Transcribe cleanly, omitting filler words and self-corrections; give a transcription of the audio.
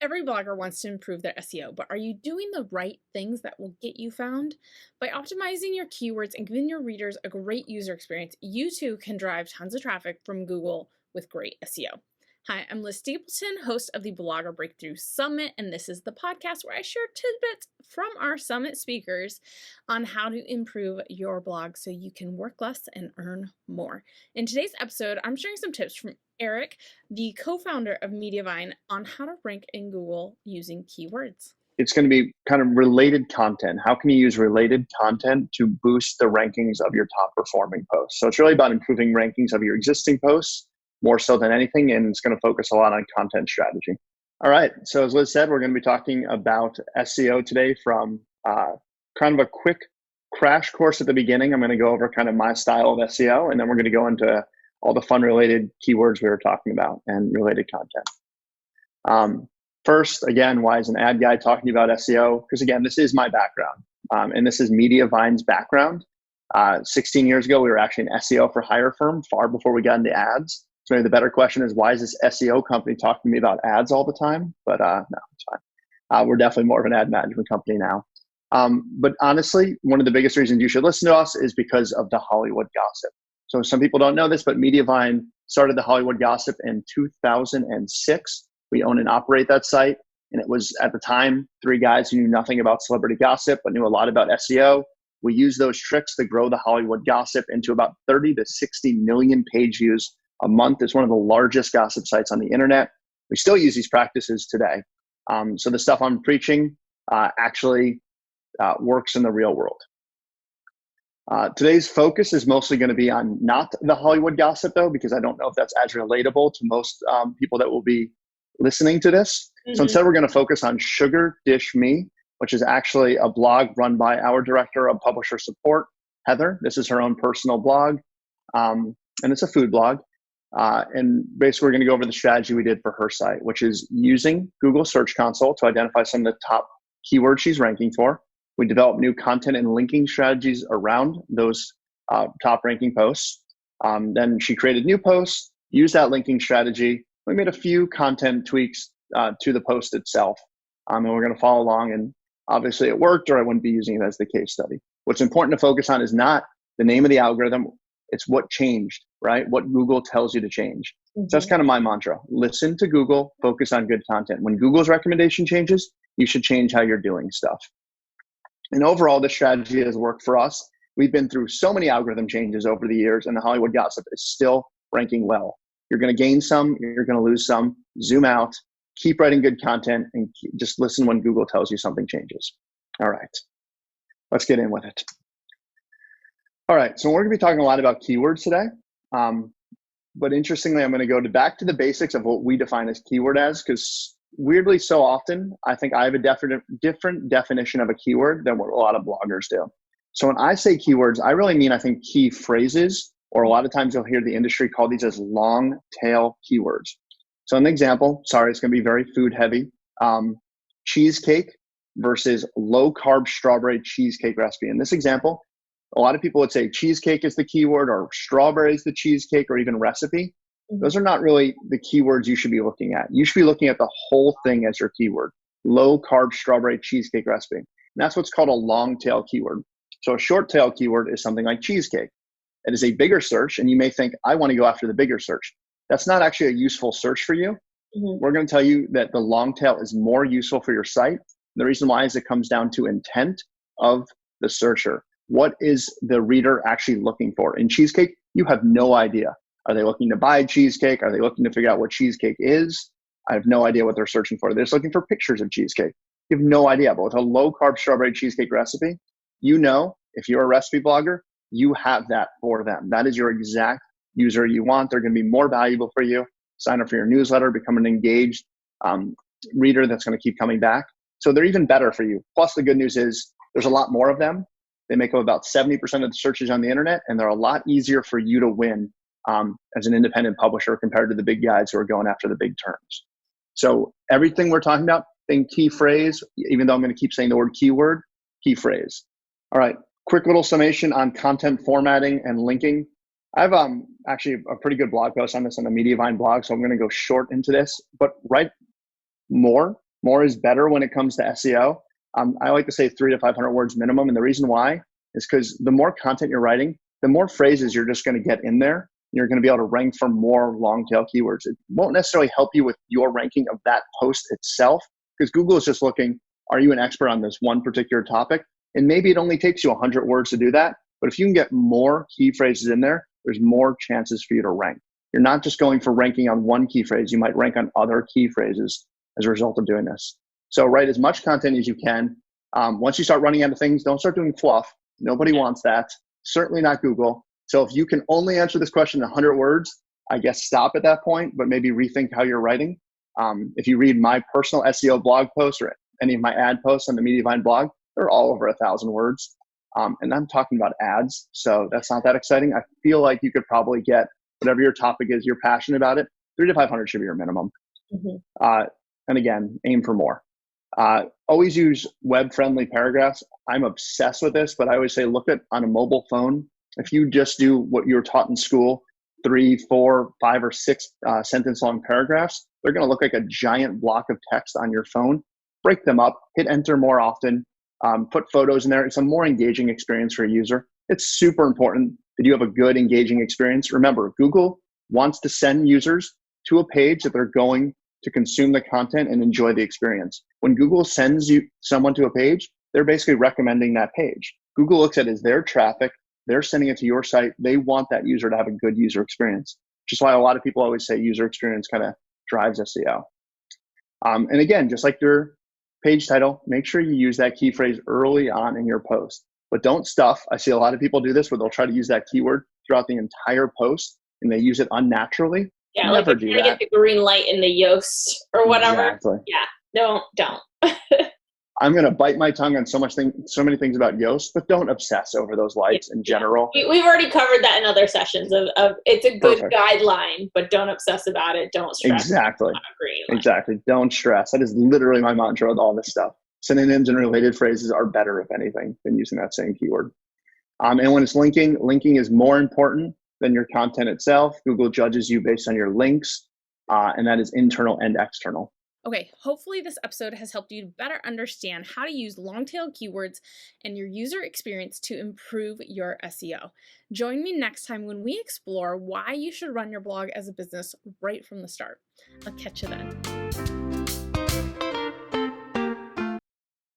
Every blogger wants to improve their SEO, but are you doing the right things that will get you found? By optimizing your keywords and giving your readers a great user experience, you too can drive tons of traffic from Google with great SEO. Hi, I'm Liz Stapleton, host of the Blogger Breakthrough Summit, and this is the podcast where I share tidbits from our summit speakers on how to improve your blog so you can work less and earn more. In today's episode, I'm sharing some tips from Eric, the co-founder of MediaVine, on how to rank in Google using keywords. It's going to be kind of related content. How can you use related content to boost the rankings of your top performing posts? So it's really about improving rankings of your existing posts more so than anything, and it's going to focus a lot on content strategy. All right, so as Liz said, we're going to be talking about SEO today from kind of a quick crash course at the beginning. I'm going to go over kind of my style of SEO, and then we're going to go into all the fun related keywords we were talking about and related content. First, again, why is an ad guy talking about SEO? Because again, this is my background, and this is MediaVine's background. 16 years ago, we were actually an SEO for hire firm far before we got into ads. So maybe the better question is, why is this SEO company talking to me about ads all the time? But no, it's fine. We're definitely more of an ad management company now. But honestly, one of the biggest reasons you should listen to us is because of the Hollywood gossip. So some people don't know this, but MediaVine started the Hollywood gossip in 2006. We own and operate that site. And it was, at the time, 3 guys who knew nothing about celebrity gossip, but knew a lot about SEO. We used those tricks to grow the Hollywood gossip into about 30 to 60 million page views a month. It's one of the largest gossip sites on the internet. We still use these practices today. So the stuff I'm preaching actually works in the real world. Today's focus is mostly going to be on not the Hollywood gossip, though, because I don't know if that's as relatable to most people that will be listening to this. Mm-hmm. So instead, we're going to focus on Sugar Dish Me, which is actually a blog run by our director of publisher support, Heather. This is her own personal blog, and it's a food blog. And basically, we're going to go over the strategy we did for her site, which is using Google Search Console to identify some of the top keywords she's ranking for. We developed new content and linking strategies around those top ranking posts. Then she created new posts, used that linking strategy. We made a few content tweaks to the post itself. And we're going to follow along. And obviously it worked, or I wouldn't be using it as the case study. What's important to focus on is not the name of the algorithm. It's what changed, right? What Google tells you to change. Mm-hmm. So that's kind of my mantra. Listen to Google, focus on good content. When Google's recommendation changes, you should change how you're doing stuff. And overall, this strategy has worked for us. We've been through so many algorithm changes over the years, and the Hollywood gossip is still ranking well. You're going to gain some, you're going to lose some. Zoom out, keep writing good content, and just listen when Google tells you something changes. All right, let's get in with it. All right, so we're going to be talking a lot about keywords today. But interestingly, I'm going to go back to the basics of what we define as keyword as, because weirdly, so often, I think I have a different definition of a keyword than what a lot of bloggers do. So when I say keywords, I really mean, I think, key phrases, or a lot of times you'll hear the industry call these as long tail keywords. So an example, sorry, it's going to be very food heavy. Cheesecake versus low carb strawberry cheesecake recipe. In this example, a lot of people would say cheesecake is the keyword, or strawberry is the cheesecake, or even recipe. Those are not really the keywords you should be looking at. You should be looking at the whole thing as your keyword. Low carb strawberry cheesecake recipe. And that's what's called a long tail keyword. So a short tail keyword is something like cheesecake. It is a bigger search, and you may think, I want to go after the bigger search. That's not actually a useful search for you. Mm-hmm. We're going to tell you that the long tail is more useful for your site. The reason why is it comes down to intent of the searcher. What is the reader actually looking for? In cheesecake, you have no idea. Are they looking to buy cheesecake? Are they looking to figure out what cheesecake is? I have no idea what they're searching for. They're just looking for pictures of cheesecake. You have no idea. But with a low-carb strawberry cheesecake recipe, you know, if you're a recipe blogger, you have that for them. That is your exact user you want. They're going to be more valuable for you. Sign up for your newsletter, become an engaged reader that's going to keep coming back. So they're even better for you. Plus, the good news is there's a lot more of them. They make up about 70% of the searches on the internet, and they're a lot easier for you to win as an independent publisher compared to the big guys who are going after the big terms. So everything we're talking about, think key phrase, even though I'm going to keep saying the word keyword, key phrase. All right, quick little summation on content formatting and linking. I have actually a pretty good blog post on this on the MediaVine blog, so I'm going to go short into this, but write more More is better when it comes to SEO. I like to say 300 to 500 words minimum. And the reason why is because the more content you're writing, the more phrases you're just going to get in there. You're going to be able to rank for more long tail keywords. It won't necessarily help you with your ranking of that post itself, because Google is just looking, are you an expert on this one particular topic? And maybe it only takes you 100 words to do that. But if you can get more key phrases in there, there's more chances for you to rank. You're not just going for ranking on one key phrase. You might rank on other key phrases as a result of doing this. So write as much content as you can. Once you start running out of things, don't start doing fluff. Nobody wants that. Certainly not Google. So if you can only answer this question in 100 words, I guess stop at that point, but maybe rethink how you're writing. If you read my personal SEO blog posts or any of my ad posts on the MediaVine blog, they're all over 1,000 words. And I'm talking about ads, so that's not that exciting. I feel like you could probably get whatever your topic is, you're passionate about it, 300 to 500 should be your minimum. And again, aim for more. Always use web-friendly paragraphs. I'm obsessed with this, but I always say look at on a mobile phone. If you just do what you were taught in school, 3, 4, 5, or 6 sentence-long paragraphs, they're going to look like a giant block of text on your phone. Break them up, hit enter more often, put photos in there. It's a more engaging experience for a user. It's super important that you have a good, engaging experience. Remember, Google wants to send users to a page that they're going to consume the content and enjoy the experience. When Google sends someone to a page, they're basically recommending that page. Google looks at it as their traffic. They're sending it to your site. They want that user to have a good user experience, which is why a lot of people always say user experience kind of drives SEO. And again, just like your page title, make sure you use that key phrase early on in your post, but don't stuff. I see a lot of people do this where they'll try to use that keyword throughout the entire post and they use it unnaturally. Yeah, never like do you're trying that. to get the green light in the Yoast or whatever. Exactly. Yeah, don't. I'm going to bite my tongue on so many things about Yoast, but don't obsess over those lights in general. We've already covered that in other sessions of it's a good Perfect. guideline, but don't obsess about it. Don't stress. Exactly. Exactly. Don't stress. That is literally my mantra with all this stuff. Synonyms and related phrases are better, if anything, than using that same keyword. And when it's linking is more important than your content itself. Google judges you based on your links, and that is internal and external. Okay, hopefully this episode has helped you to better understand how to use long-tail keywords and your user experience to improve your SEO. Join me next time when we explore why you should run your blog as a business right from the start. I'll catch you then.